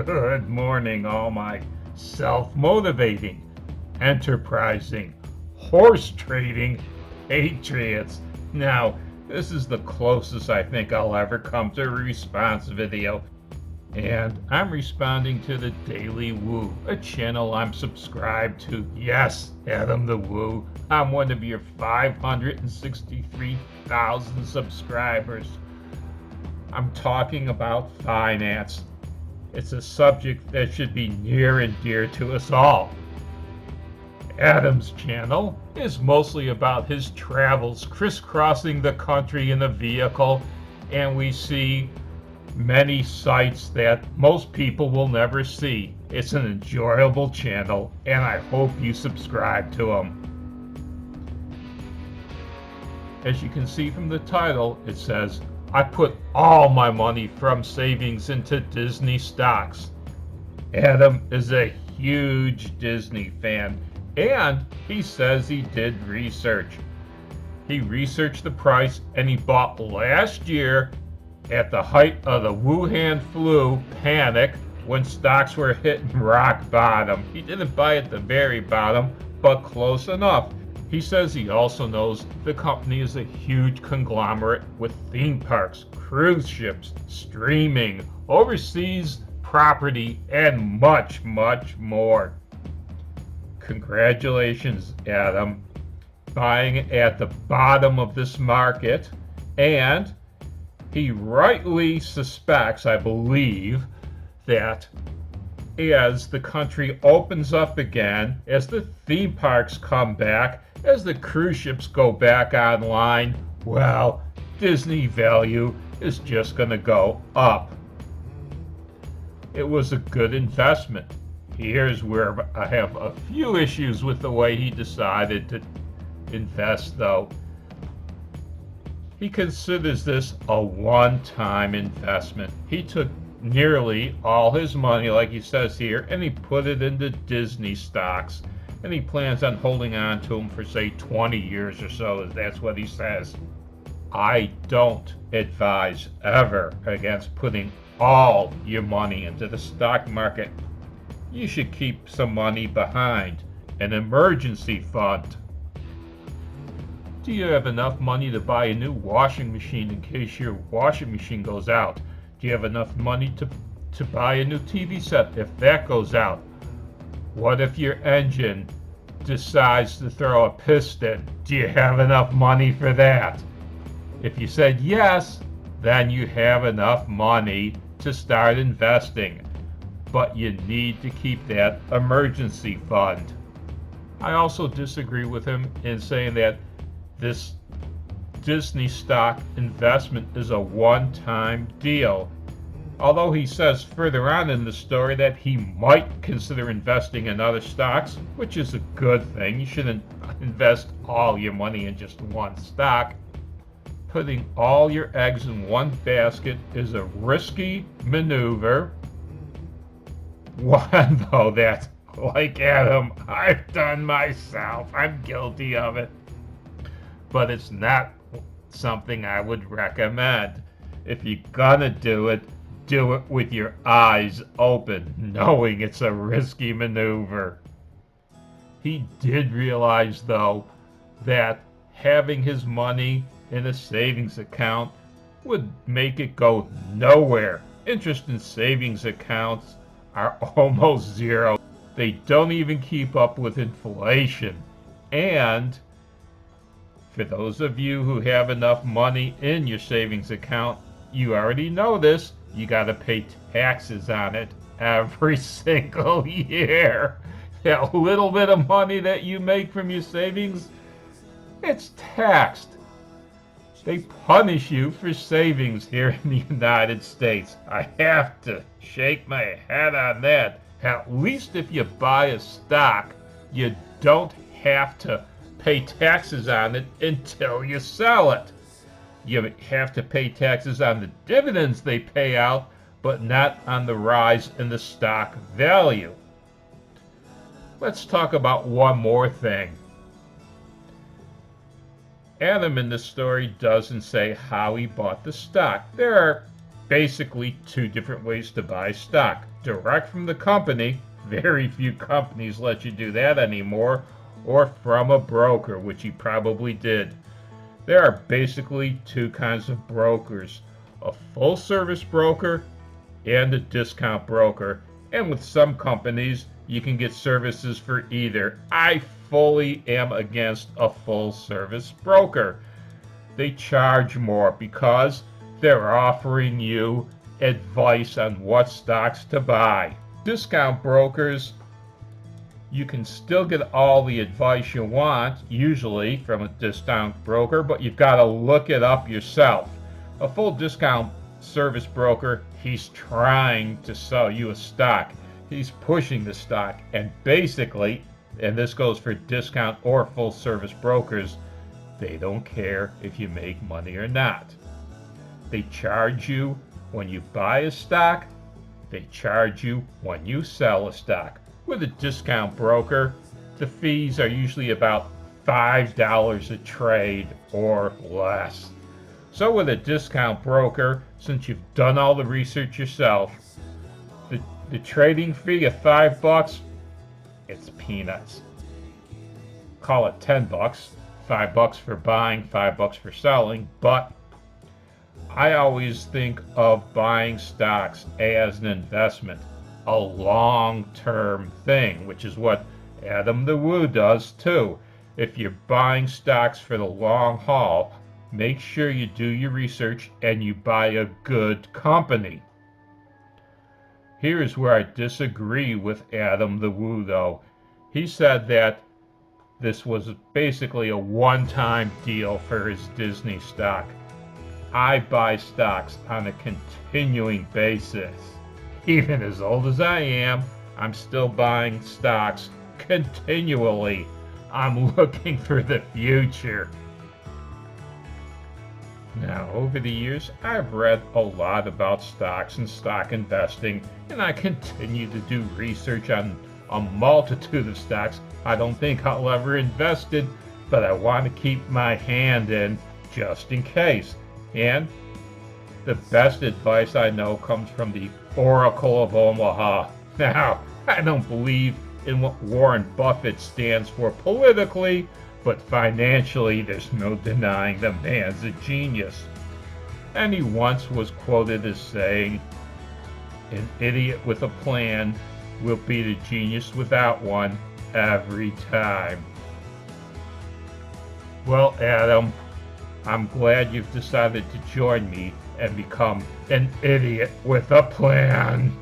Good morning, all my self-motivating, enterprising, horse trading patriots. Now, this is the closest I think I'll ever come to a response video. And I'm responding to the Daily Woo, a channel I'm subscribed to. Yes, Adam the Woo. I'm one of your 563,000 subscribers. I'm talking about finance. It's a subject that should be near and dear to us all. Adam's channel is mostly about his travels crisscrossing the country in a vehicle, and we see many sights that most people will never see. It's an enjoyable channel, and I hope you subscribe to him. As you can see from the title, it says, I put all my money from savings into Disney stocks. Adam is a huge Disney fan, and he says he did research. He researched the price, and he bought last year at the height of the Wuhan flu panic when stocks were hitting rock bottom. He didn't buy at the very bottom, but close enough. He says he also knows the company is a huge conglomerate with theme parks, cruise ships, streaming, overseas property, and much, much more. Congratulations, Adam, buying at the bottom of this market, and he rightly suspects, I believe, that as the country opens up again, as the theme parks come back, as the cruise ships go back online, well, Disney value is just going to go up. It was a good investment. Here's where I have a few issues with the way he decided to invest, though. He considers this a one-time investment. He took nearly all his money, like he says here, and he put it into Disney stocks. And he plans on holding on to them for, say, 20 years or so. That's what he says. I don't advise ever against putting all your money into the stock market. You should keep some money behind, an emergency fund. Do you have enough money to buy a new washing machine in case your washing machine goes out? Do you have enough money to buy a new TV set if that goes out? What if your engine decides to throw a piston? Do you have enough money for that? If you said yes, then you have enough money to start investing. But you need to keep that emergency fund. I also disagree with him in saying that this Disney stock investment is a one-time deal. Although he says further on in the story that he might consider investing in other stocks, which is a good thing. You shouldn't invest all your money in just one stock. Putting all your eggs in one basket is a risky maneuver. One, though, that, like Adam, I've done myself. I'm guilty of it. But it's not something I would recommend. If you're gonna do it with your eyes open, knowing it's a risky maneuver. He did realize, though, that having his money in a savings account would make it go nowhere. Interest in savings accounts are almost zero. They don't even keep up with inflation. And for those of you who have enough money in your savings account, you already know this. You got to pay taxes on it every single year. That little bit of money that you make from your savings, it's taxed. They punish you for savings here in the United States. I have to shake my head on that. At least if you buy a stock, you don't have to pay taxes on it until you sell it. You have to pay taxes on the dividends they pay out, but not on the rise in the stock value. Let's talk about one more thing. Adam in this story doesn't say how he bought the stock. There are basically two different ways to buy stock. Direct from the company, very few companies let you do that anymore, or from a broker, which he probably did. There are basically two kinds of brokers, a full service broker and a discount broker. And with some companies, you can get services for either. I fully am against a full service broker. They charge more because they're offering you advice on what stocks to buy. Discount brokers, you can still get all the advice you want, usually from a discount broker, but you've got to look it up yourself. A full discount service broker, he's trying to sell you a stock. He's pushing the stock, and basically, and this goes for discount or full service brokers, they don't care if you make money or not. They charge you when you buy a stock, they charge you when you sell a stock. With a discount broker, the fees are usually about $5 a trade or less. So with a discount broker, since you've done all the research yourself, the trading fee of $5, it's peanuts. Call it $10, $5 for buying, $5 for selling, but I always think of buying stocks as an investment, a long-term thing, which is what Adam the Woo does too. If you're buying stocks for the long haul, make sure you do your research and you buy a good company. Here's where I disagree with Adam the Woo, though. He said that this was basically a one-time deal for his Disney stock. I buy stocks on a continuing basis. Even as old as I am, I'm still buying stocks continually. I'm looking for the future. Now, over the years, I've read a lot about stocks and stock investing, and I continue to do research on a multitude of stocks. I don't think I'll ever invest in, but I want to keep my hand in just in case. And the best advice I know comes from the Oracle of Omaha. Now, I don't believe in what Warren Buffett stands for politically, but financially, there's no denying the man's a genius. And he once was quoted as saying, "An idiot with a plan will beat a genius without one every time." Well, Adam, I'm glad you've decided to join me and become an idiot with a plan.